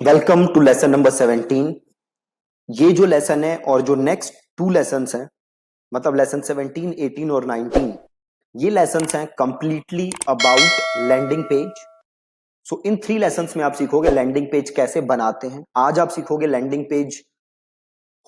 Welcome to lesson number 17। ये जो lesson है और जो नेक्स्ट टू लेसन्स हैं, मतलब लेसन 17, 18 और 19, ये लेसन्स हैं completely about landing page. So in three lessons में आप सीखोगे लैंडिंग पेज कैसे बनाते हैं। आज आप सीखोगे लैंडिंग पेज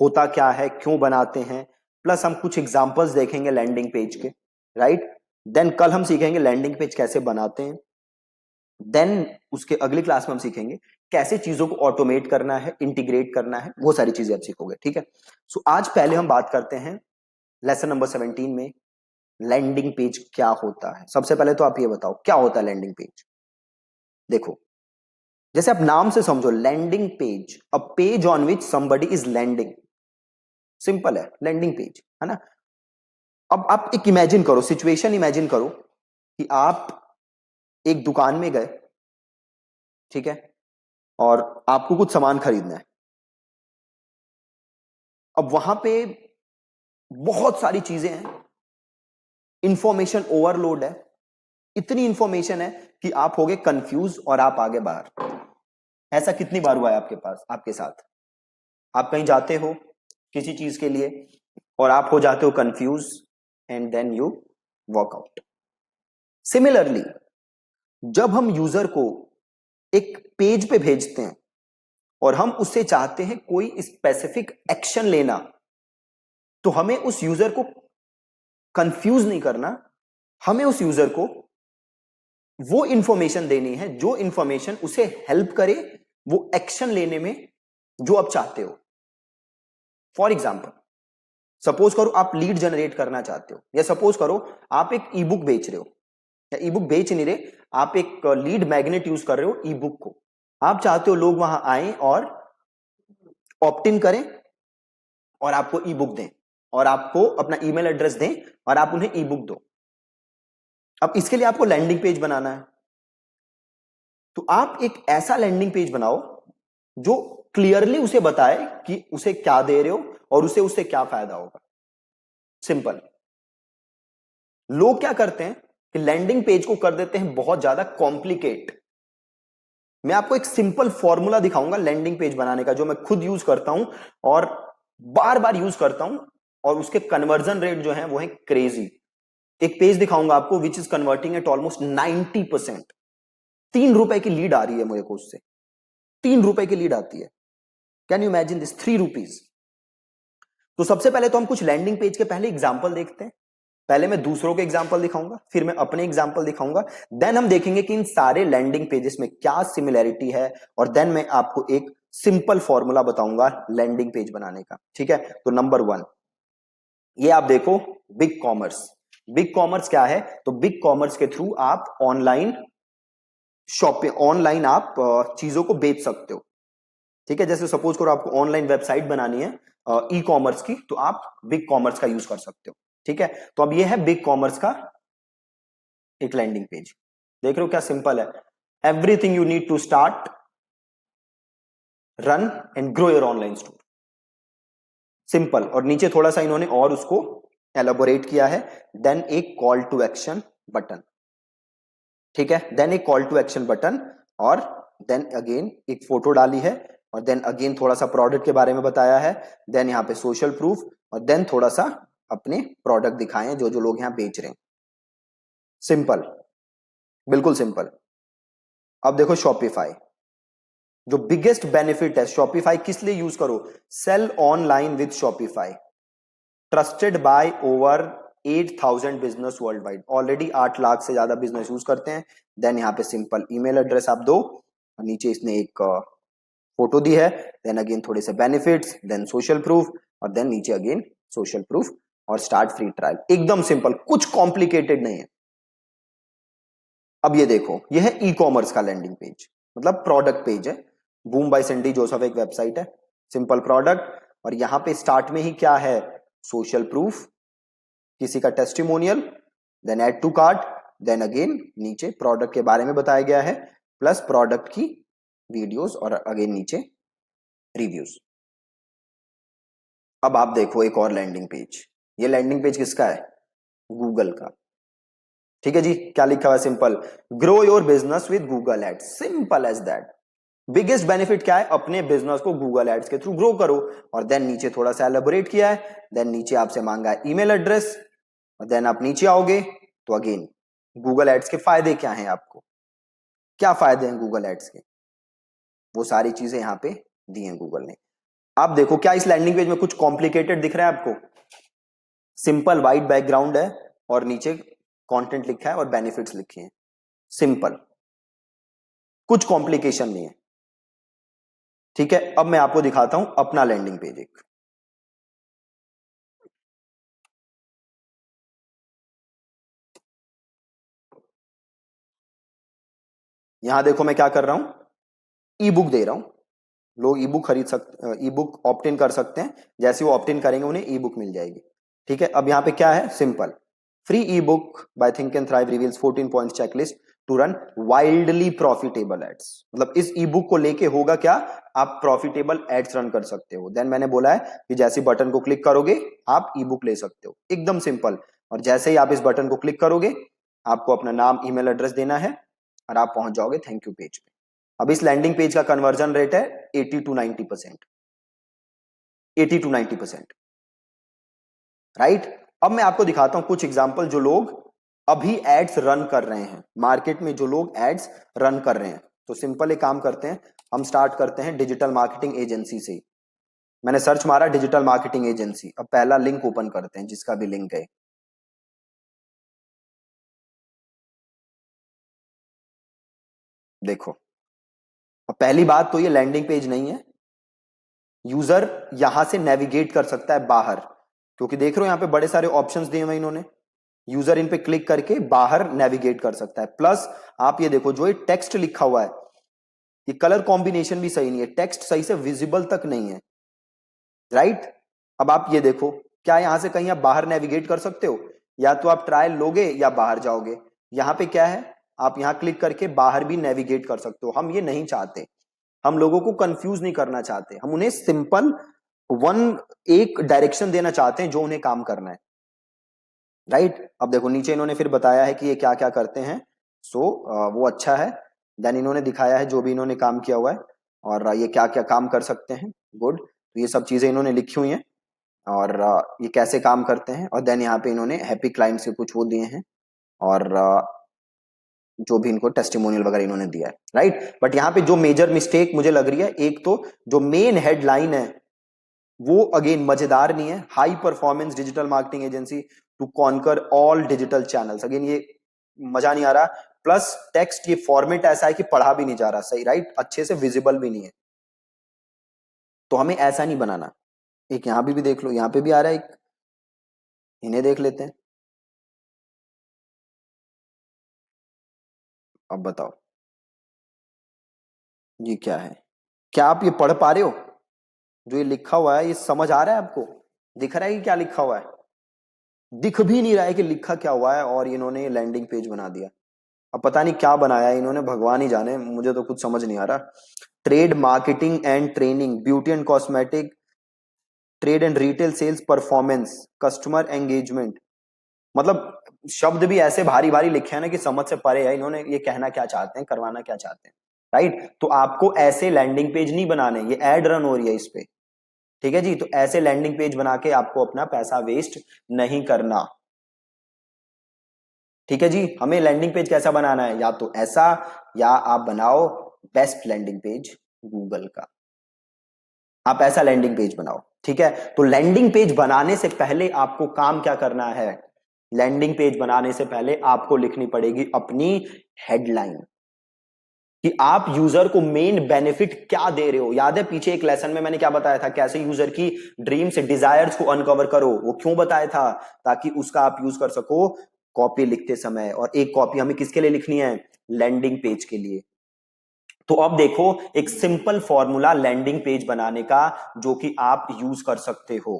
होता क्या है, क्यों बनाते हैं, प्लस हम कुछ एग्जांपल्स देखेंगे लैंडिंग पेज के, राइट। देन कल हम सीखेंगे लैंडिंग पेज कैसे बनाते हैं। देन उसके अगली क्लास में हम सीखेंगे कैसे चीजों को ऑटोमेट करना है, इंटीग्रेट करना है, वो सारी चीजें आप सीखोगे, ठीक है। सो आज पहले हम बात करते हैं लेसन नंबर 17 में लैंडिंग पेज क्या होता है। सबसे पहले तो आप ये बताओ क्या होता है लैंडिंग पेज। देखो, जैसे आप नाम से समझो, landing page, a page on which somebody is landing. Simple है, लैंडिंग पेज है ना। अब आप एक इमेजिन करो, सिचुएशन इमेजिन करो कि आप एक दुकान में गए, ठीक है, और आपको कुछ सामान खरीदना है। अब वहां पे बहुत सारी चीजें हैं, इंफॉर्मेशन ओवरलोड है, इतनी इंफॉर्मेशन है कि आप होगे कंफ्यूज और आप आगे बाहर। ऐसा कितनी बार हुआ है आपके पास, आपके साथ? आप कहीं जाते हो किसी चीज के लिए और आप हो जाते हो confuse and then you walk out. Similarly, जब हम यूजर को एक पेज पे भेजते हैं और हम उससे चाहते हैं कोई स्पेसिफिक एक्शन लेना, तो हमें उस यूजर को कंफ्यूज नहीं करना, हमें उस यूजर को वो इंफॉर्मेशन देनी है जो इंफॉर्मेशन उसे हेल्प करे वो एक्शन लेने में जो आप चाहते हो। फॉर एग्जाम्पल, सपोज करो आप लीड जनरेट करना चाहते हो, या सपोज करो आप एक ई बुक बेच रहे हो, या ई बुक बेच नहीं रहे, आप एक लीड मैग्नेट यूज कर रहे हो ई बुक को। आप चाहते हो लोग वहां आए और ऑप्ट इन करें और आपको ई बुक दें, और आपको अपना ईमेल एड्रेस दें और आप उन्हें ई बुक दो। अब इसके लिए आपको लैंडिंग पेज बनाना है, तो आप एक ऐसा लैंडिंग पेज बनाओ जो क्लियरली उसे बताए कि उसे क्या दे रहे हो और उसे उससे क्या फायदा होगा। सिंपल। लोग क्या करते हैं कि लैंडिंग पेज को कर देते हैं बहुत ज्यादा कॉम्प्लिकेट। मैं आपको एक सिंपल फॉर्मूला दिखाऊंगा लैंडिंग पेज बनाने का, जो मैं खुद यूज करता हूं और बार बार यूज करता हूं, और उसके कन्वर्जन रेट जो है वो है क्रेजी। एक पेज दिखाऊंगा आपको which is converting eight almost 90%। 3 रुपए की लीड आ रही है मुझे को उससे, 3 रुपए की लीड आती है। Can you imagine this, 3 rupees. तो सबसे पहले तो हम कुछ लैंडिंग पेज के पहले एग्जाम्पल देखते हैं। पहले मैं दूसरों के एग्जाम्पल दिखाऊंगा, फिर मैं अपने एग्जाम्पल दिखाऊंगा। देन हम देखेंगे कि इन सारे लैंडिंग पेजेस में क्या सिमिलैरिटी है, और देन मैं आपको एक सिंपल फॉर्मूला बताऊंगा लैंडिंग पेज बनाने का, ठीक है। तो नंबर 1, ये आप देखो, बिग कॉमर्स। बिग कॉमर्स क्या है? तो बिग कॉमर्स के थ्रू आप ऑनलाइन शॉपिंग, ऑनलाइन आप चीजों को बेच सकते हो, ठीक है। जैसे सपोज करो आपको ऑनलाइन वेबसाइट बनानी है ई कॉमर्स की, तो आप बिग कॉमर्स का यूज कर सकते हो, ठीक है। तो अब ये है बिग कॉमर्स का एक लैंडिंग पेज। देख रहे हो क्या सिंपल है। Everything you need to start, run and grow your online store. Simple. और नीचे थोड़ा सा इन्होंने और उसको एलोबोरेट किया है। देन एक कॉल टू एक्शन बटन, ठीक है। देन एक कॉल टू एक्शन बटन, और देन अगेन एक फोटो डाली है, और देन अगेन थोड़ा सा प्रोडक्ट के बारे में बताया है। देन यहाँ पे सोशल प्रूफ, और देन थोड़ा सा अपने प्रोडक्ट दिखाए हैं जो जो लोग यहाँ बेच रहे हैं। सिंपल, बिल्कुल सिंपल। अब देखो शॉपिफाई, जो बिगेस्ट बेनिफिट है शॉपिफाई किस लिए यूज करो? Sell online with Shopify, trusted by over 8,000 business world wide. Already 8 lakh से ज्यादा बिजनेस यूज करते हैं। देन यहाँ पे सिंपल ईमेल एड्रेस आप दो, और नीचे इसने एक फोटो दी है। देन अगेन थोड़े से बेनिफिट्स, देन सोशल प्रूफ, और देन नीचे अगेन सोशल प्रूफ, और स्टार्ट फ्री ट्रायल। एकदम सिंपल, कुछ कॉम्प्लिकेटेड नहीं है। अब ये देखो, ये है ई कॉमर्स का लैंडिंग पेज, मतलब प्रोडक्ट पेज है। बूम बाय सैंडी जोसेफ एक वेबसाइट है, सिंपल प्रोडक्ट। और यहां पे स्टार्ट में ही क्या है? सोशल प्रूफ, किसी का testimonial, then add to cart, then again नीचे प्रोडक्ट के बारे में बताया गया है, प्लस प्रोडक्ट की वीडियोस, और अगेन नीचे रिव्यूज। अब आप देखो एक और लैंडिंग पेज। ये लैंडिंग पेज किसका है? गूगल का, ठीक है जी। क्या लिखा हुआ है? Simple, grow your business with Google ads, simple as that. Biggest benefit क्या है, अपने बिजनेस को गूगल एड्स के थ्रू ग्रो करो। और देन नीचे थोड़ा सा एलेबोरेट किया है, देन नीचे आपसे मांगा है ईमेल एड्रेस, और देन आप नीचे आओगे तो अगेन गूगल एड्स के फायदे क्या हैं, आपको क्या फायदे हैं गूगल एड्स के, वो सारी चीजें यहां पे दी हैं गूगल ने। आप देखो क्या इस लैंडिंग पेज में कुछ कॉम्प्लिकेटेड दिख रहा है आपको? सिंपल वाइट बैकग्राउंड है और नीचे कंटेंट लिखा है और बेनिफिट्स लिखे हैं, सिंपल, कुछ कॉम्प्लिकेशन नहीं है। ठीक है, अब मैं आपको दिखाता हूं अपना लैंडिंग पेज एक। यहां देखो मैं क्या कर रहा हूं, ई बुक दे रहा हूं, लोग ई बुक खरीद सकते, ई बुक ऑप्ट इन कर सकते हैं, जैसे वो ऑप्ट इन करेंगे उन्हें ई बुक मिल जाएगी। ठीक है, अब यहां पे क्या है, simple, free e book by Think and Thrive reveals 14 points checklist to run wildly profitable ads. मतलब इस ई बुक को लेके होगा क्या, आप प्रॉफिटेबल एड्स रन कर सकते हो। देन मैंने बोला है कि जैसे बटन को क्लिक करोगे आप ई बुक ले सकते हो, एकदम सिंपल। और जैसे ही आप इस बटन को क्लिक करोगे आपको अपना नाम ईमेल एड्रेस देना है और आप पहुंच जाओगे थैंक यू पेज पे। अब इस लैंडिंग पेज का कन्वर्जन रेट है 80 to 90%, 80 to 90%, राइट। अब मैं आपको दिखाता हूं कुछ एग्जांपल जो लोग अभी एड्स रन कर रहे हैं, मार्केट में जो लोग एड्स रन कर रहे हैं। तो सिंपल एक काम करते हैं, हम स्टार्ट करते हैं डिजिटल मार्केटिंग एजेंसी से। मैंने सर्च मारा डिजिटल मार्केटिंग एजेंसी, अब पहला लिंक ओपन करते हैं जिसका भी लिंक है। देखो, अब पहली बात तो ये लैंडिंग पेज नहीं है, यूजर यहां से नेविगेट कर सकता है बाहर, क्योंकि देख रहे हो यहां पे बड़े सारे ऑप्शंस दिए हुए इन्होंने, यूजर इन पे क्लिक करके बाहर नेविगेट कर सकता है। प्लस आप ये देखो जो ये टेक्स्ट लिखा हुआ है, ये कलर कॉम्बिनेशन भी सही नहीं है, टेक्स्ट सही से विजिबल तक नहीं है, राइट। अब आप ये देखो, क्या यहां से कहीं आप बाहर नेविगेट कर सकते हो? या तो आप ट्रायल लोगे या बाहर जाओगे। यहां पे क्या है, आप यहां क्लिक करके बाहर भी नेविगेट कर सकते हो। हम ये नहीं चाहते, हम लोगों को कंफ्यूज नहीं करना चाहते, हम उन्हें सिंपल वन एक डायरेक्शन देना चाहते हैं जो उन्हें काम करना है, राइट। अब देखो नीचे इन्होंने फिर बताया है कि ये क्या क्या करते हैं, सो वो अच्छा है। देन इन्होंने दिखाया है जो भी इन्होंने काम किया हुआ है और ये क्या क्या काम कर सकते हैं, गुड। तो ये सब चीजें इन्होंने लिखी हुई हैं और ये कैसे काम करते हैं। और देन यहाँ पे इन्होंने हैप्पी क्लाइंट्स के कुछ वो दिए हैं और जो भी इनको टेस्टिमोनियल वगैरह इन्होंने दिया है, राइट। बट यहाँ पे जो मेजर मिस्टेक मुझे लग रही है, एक तो जो मेन हेडलाइन है वो अगेन मजेदार नहीं है, high performance digital marketing agency to conquer all digital channels, again ये मजा नहीं आ रहा। प्लस टेक्स्ट ये फॉर्मेट ऐसा है कि पढ़ा भी नहीं जा रहा सही, राइट, अच्छे से विजिबल भी नहीं है, तो हमें ऐसा नहीं बनाना। एक यहां भी देख लो, यहां पे भी आ रहा है एक, इन्हें देख लेते हैं। अब बताओ ये क्या है, क्या आप ये पढ़ पा रहे हो? जो ये लिखा हुआ है ये समझ आ रहा है आपको? दिख रहा है कि क्या लिखा हुआ है? दिख भी नहीं रहा है कि लिखा क्या हुआ है, और इन्होंने लैंडिंग पेज बना दिया। अब पता नहीं क्या बनाया है इन्होंने, भगवान ही जाने, मुझे तो कुछ समझ नहीं आ रहा। Trade marketing and training, beauty and cosmetic, trade and retail sales performance, customer engagement. मतलब शब्द भी ऐसे भारी भारी लिखे हैं ना कि समझ से परे है, इन्होंने ये कहना क्या चाहते हैं, करवाना क्या चाहते हैं, राइट। तो आपको ऐसे लैंडिंग पेज नहीं बनाने, ये एड रन हो रही है इस पे, ठीक है जी। तो ऐसे लैंडिंग पेज बना के आपको अपना पैसा वेस्ट नहीं करना, ठीक है जी। हमें लैंडिंग पेज कैसा बनाना है, या तो ऐसा, या आप बनाओ बेस्ट लैंडिंग पेज गूगल का, आप ऐसा लैंडिंग पेज बनाओ, ठीक है। तो लैंडिंग पेज बनाने से पहले आपको काम क्या करना है, लैंडिंग पेज बनाने से पहले आपको लिखनी पड़ेगी अपनी हेडलाइन, कि आप यूजर को मेन बेनिफिट क्या दे रहे हो। याद है पीछे एक लेसन में मैंने क्या बताया था, कैसे यूजर की ड्रीम्स डिजायर्स को अनकवर करो, वो क्यों बताया था, ताकि उसका आप यूज कर सको कॉपी लिखते समय। और एक कॉपी हमें किसके लिए लिखनी है, लैंडिंग पेज के लिए। तो अब देखो एक सिंपल फॉर्मूला लैंडिंग पेज बनाने का जो कि आप यूज कर सकते हो।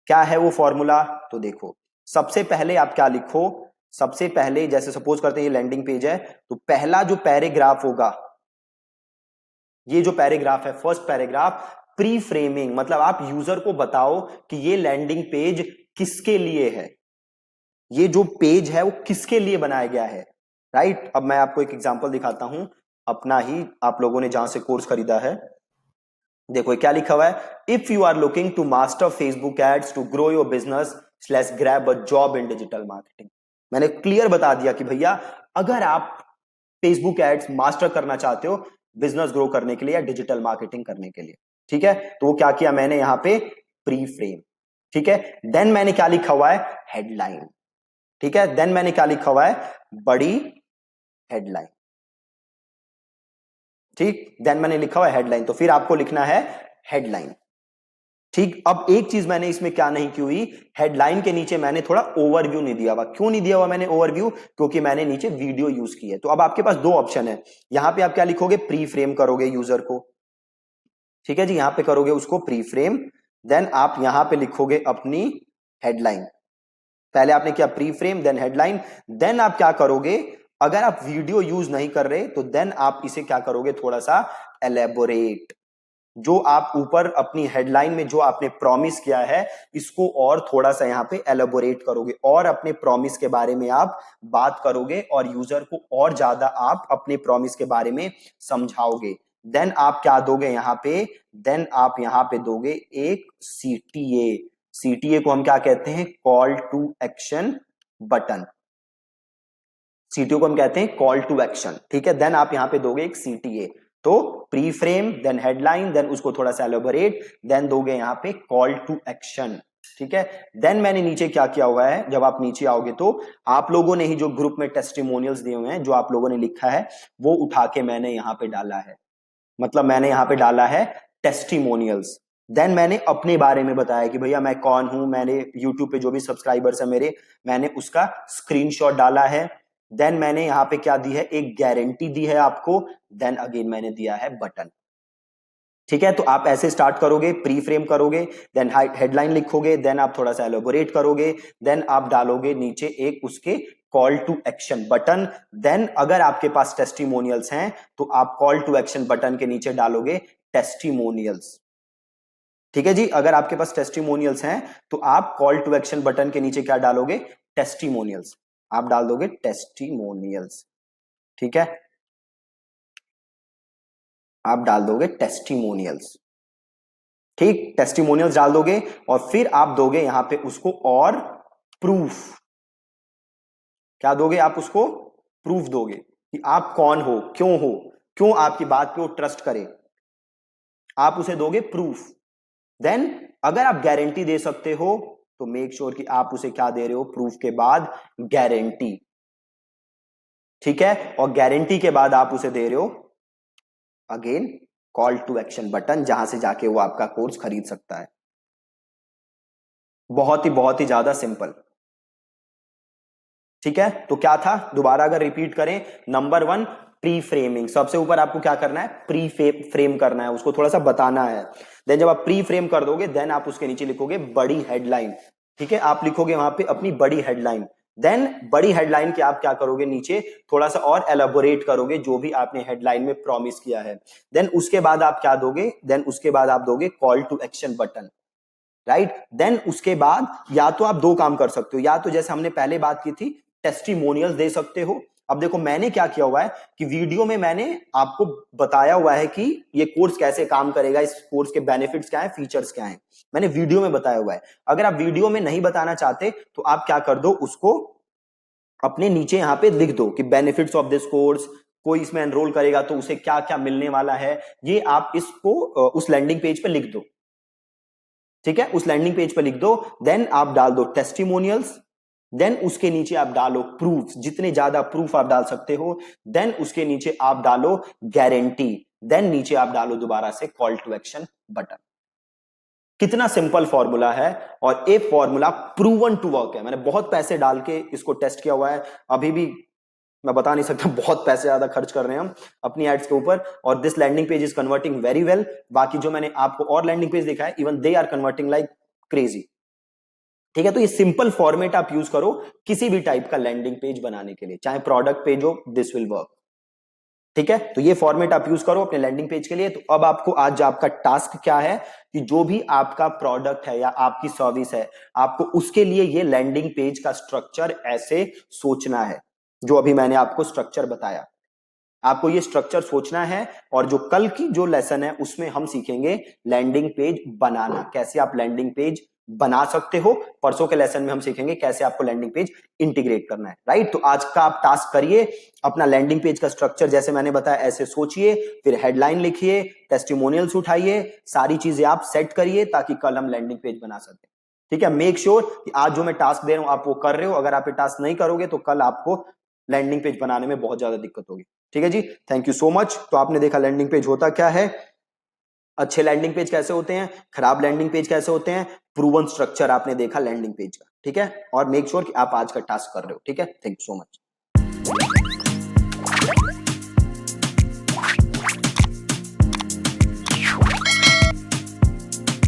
क्या है वो फॉर्मूला, तो देखो सबसे पहले आप क्या लिखो, सबसे पहले जैसे सपोज करते हैं ये लैंडिंग पेज है, तो पहला जो पैराग्राफ होगा, ये जो पैराग्राफ है फर्स्ट पैराग्राफ, प्री फ्रेमिंग, मतलब आप यूजर को बताओ कि ये लैंडिंग पेज किसके लिए है, ये जो पेज है वो किसके लिए बनाया गया है, राइट। अब मैं आपको एक एग्जांपल दिखाता हूं, अपना ही आप लोगों ने जहां से कोर्स खरीदा है, देखो क्या लिखा हुआ है, if you are looking to master Facebook ads to grow your business slash grab a job in digital marketing. मैंने क्लियर बता दिया कि भैया अगर आप फेसबुक एड्स मास्टर करना चाहते हो बिजनेस ग्रो करने के लिए या डिजिटल मार्केटिंग करने के लिए, ठीक है, तो वो क्या किया मैंने यहां पे प्री फ्रेम, ठीक है, देन मैंने क्या लिखा हुआ है हेडलाइन, ठीक है, देन मैंने क्या लिखा हुआ है बड़ी हेडलाइन, ठीक, देन मैंने लिखा हुआ है हेडलाइन, तो फिर आपको लिखना है हेडलाइन, ठीक। अब एक चीज मैंने इसमें क्या नहीं की हुई, हेडलाइन के नीचे मैंने थोड़ा ओवरव्यू नहीं दिया हुआ। क्यों नहीं दिया हुआ मैंने ओवरव्यू, क्योंकि मैंने नीचे वीडियो यूज की है। तो अब आपके पास दो ऑप्शन है, यहां पे आप क्या लिखोगे प्री फ्रेम करोगे यूजर को, ठीक है जी, यहां पे करोगे उसको प्री फ्रेम, देन आप यहां पे लिखोगे अपनी हेडलाइन। पहले आपने किया pre frame then headline, then आप क्या करोगे, अगर आप वीडियो यूज नहीं कर रहे तो देन आप इसे क्या करोगे थोड़ा सा एलेबोरेट, जो आप ऊपर अपनी हेडलाइन में जो आपने प्रॉमिस किया है इसको और थोड़ा सा यहां पे एलेबोरेट करोगे और अपने प्रॉमिस के बारे में आप बात करोगे और यूजर को और ज्यादा आप अपने प्रॉमिस के बारे में समझाओगे। देन आप क्या दोगे यहां पे, देन आप यहां पे दोगे एक सीटीए, सीटीए को हम क्या कहते हैं call to action button, CTA को हम कहते हैं कॉल टू एक्शन, ठीक है, देन आप यहां पे दोगे एक सीटीए, तो pre frame then headline then उसको थोड़ा सा एलोबरेट देन दोगे यहां पे कॉल टू एक्शन, ठीक है। देन मैंने नीचे क्या किया हुआ है, जब आप नीचे आओगे तो आप लोगों ने ही जो ग्रुप में टेस्टिमोनियल्स दिए हुए हैं जो आप लोगों ने लिखा है वो उठा के मैंने यहां पे डाला है, मतलब मैंने यहां पे डाला है टेस्टिमोनियल्स। देन मैंने अपने बारे में बताया कि भैया मैं कौन हूं, मैंने यूट्यूब पे जो भी सब्सक्राइबर्स है मेरे, मैंने उसका स्क्रीनशॉट डाला है। देन मैंने यहां पे क्या दी है एक गारंटी दी है आपको, देन अगेन मैंने दिया है बटन, ठीक है। तो आप ऐसे स्टार्ट करोगे प्री फ्रेम करोगे देन हेडलाइन लिखोगे देन आप थोड़ा सा एलोबोरेट करोगे देन आप डालोगे नीचे एक उसके call to action button, then अगर आपके पास टेस्टिमोनियल्स हैं तो आप कॉल टू एक्शन बटन के नीचे डालोगे टेस्टिमोनियल्स, ठीक है जी। अगर आपके पास टेस्टिमोनियल्स हैं तो आप कॉल टू एक्शन बटन के नीचे क्या डालोगे टेस्टिमोनियल्स, आप डाल दोगे टेस्टिमोनियल्स, ठीक है, आप डाल दोगे टेस्टिमोनियल्स, ठीक, टेस्टिमोनियल्स डाल दोगे और फिर आप दोगे यहां पे उसको और प्रूफ, क्या दोगे आप उसको प्रूफ दोगे कि आप कौन हो, क्यों आपकी बात पे वो ट्रस्ट करे, आप उसे दोगे प्रूफ। देन अगर आप गारंटी दे सकते हो तो मेक श्योर कि आप उसे क्या दे रहे हो प्रूफ के बाद गारंटी, ठीक है, और गारंटी के बाद आप उसे दे रहे हो again call to action button जहां से जाके वो आपका कोर्स खरीद सकता है। बहुत ही ज्यादा सिंपल, ठीक है। तो क्या था दोबारा अगर रिपीट करें, नंबर वन प्री फ्रेमिंग, सबसे ऊपर आपको क्या करना है प्री फ्रेम करना है, उसको थोड़ा सा बताना है। देन जब आप प्री फ्रेम कर दोगे देन आप उसके नीचे लिखोगे बड़ी हेडलाइन, ठीक है, आप लिखोगे वहां पे अपनी बड़ी हेडलाइन। देन बड़ी हेडलाइन के आप क्या करोगे नीचे थोड़ा सा और एलाबोरेट करोगे जो भी आपने हेडलाइन में प्रॉमिस किया है। देन उसके बाद आप क्या दोगे, देन उसके बाद आप दोगे call to action button, right. Then उसके बाद या तो आप दो काम कर सकते हो, या तो जैसे हमने पहले बात की थी टेस्टिमोनियल्स दे सकते हो। अब देखो मैंने क्या किया हुआ है कि वीडियो में मैंने आपको बताया हुआ है कि ये कोर्स कैसे काम करेगा, इस कोर्स के बेनिफिट्स क्या है, फीचर्स क्या है, मैंने वीडियो में बताया हुआ है। अगर आप वीडियो में नहीं बताना चाहते तो आप क्या कर दो उसको अपने नीचे यहां पे लिख दो कि बेनिफिट्स ऑफ दिस कोर्स, कोई इसमें एनरोल करेगा तो उसे क्या क्या मिलने वाला है, ये आप इसको उस लैंडिंग पेज पे लिख दो, ठीक है, उस लैंडिंग पेज पर लिख दो। देन आप डाल दो टेस्टिमोनियल्स, देन उसके नीचे आप डालो प्रूफ, जितने ज्यादा प्रूफ आप डाल सकते हो। देन उसके नीचे आप डालो गारंटी, देन नीचे आप डालो दोबारा से कॉल टू एक्शन बटन। कितना सिंपल फॉर्मूला है, और ये फॉर्मूला प्रूवन टू वर्क है। मैंने बहुत पैसे डाल के इसको टेस्ट किया हुआ है, अभी भी मैं बता नहीं सकता बहुत पैसे ज्यादा खर्च कर रहे हैं हम अपनी एड्स के ऊपर, और this landing page is converting very well. बाकी जो मैंने आपको और लैंडिंग पेज दिखा है even they are converting like crazy, ठीक है। तो ये सिंपल फॉर्मेट आप यूज करो किसी भी टाइप का लैंडिंग पेज बनाने के लिए, चाहे प्रोडक्ट पेज हो, दिस विल वर्क, ठीक है। तो ये फॉर्मेट आप यूज करो अपने लैंडिंग पेज के लिए। तो अब आपको आज आपका टास्क क्या है कि जो भी आपका प्रोडक्ट है या आपकी सर्विस है, आपको उसके लिए ये लैंडिंग पेज का स्ट्रक्चर ऐसे सोचना है जो अभी मैंने आपको स्ट्रक्चर बताया। आपको ये स्ट्रक्चर सोचना है और जो कल की जो लेसन है उसमें हम सीखेंगे लैंडिंग पेज बनाना, कैसे आप लैंडिंग पेज बना सकते हो। परसों के लेसन में हम सीखेंगे कैसे आपको लैंडिंग पेज इंटीग्रेट करना है, राइट। तो आज का आप टास्क करिए, अपना लैंडिंग पेज का स्ट्रक्चर जैसे मैंने बताया ऐसे सोचिए, फिर हेडलाइन लिखिए, टेस्टिमोनियल्स उठाइए, सारी चीजें आप सेट करिए ताकि कल हम लैंडिंग पेज बना सकें। ठीक है, मेक श्योर कि आज जो मैं टास्क दे रहा हूं आप वो कर रहे हो। अगर आप ये टास्क नहीं करोगे तो कल आपको लैंडिंग पेज बनाने में बहुत ज्यादा दिक्कत होगी। ठीक है जी, थैंक यू सो मच। तो आपने देखा लैंडिंग पेज होता क्या है, अच्छे लैंडिंग पेज कैसे होते हैं, खराब लैंडिंग पेज कैसे होते हैं, प्रूवन स्ट्रक्चर आपने देखा लैंडिंग पेज का। ठीक है, और मेक श्योर कि आप आज का टास्क कर रहे हो। ठीक है, थैंक यू सो मच।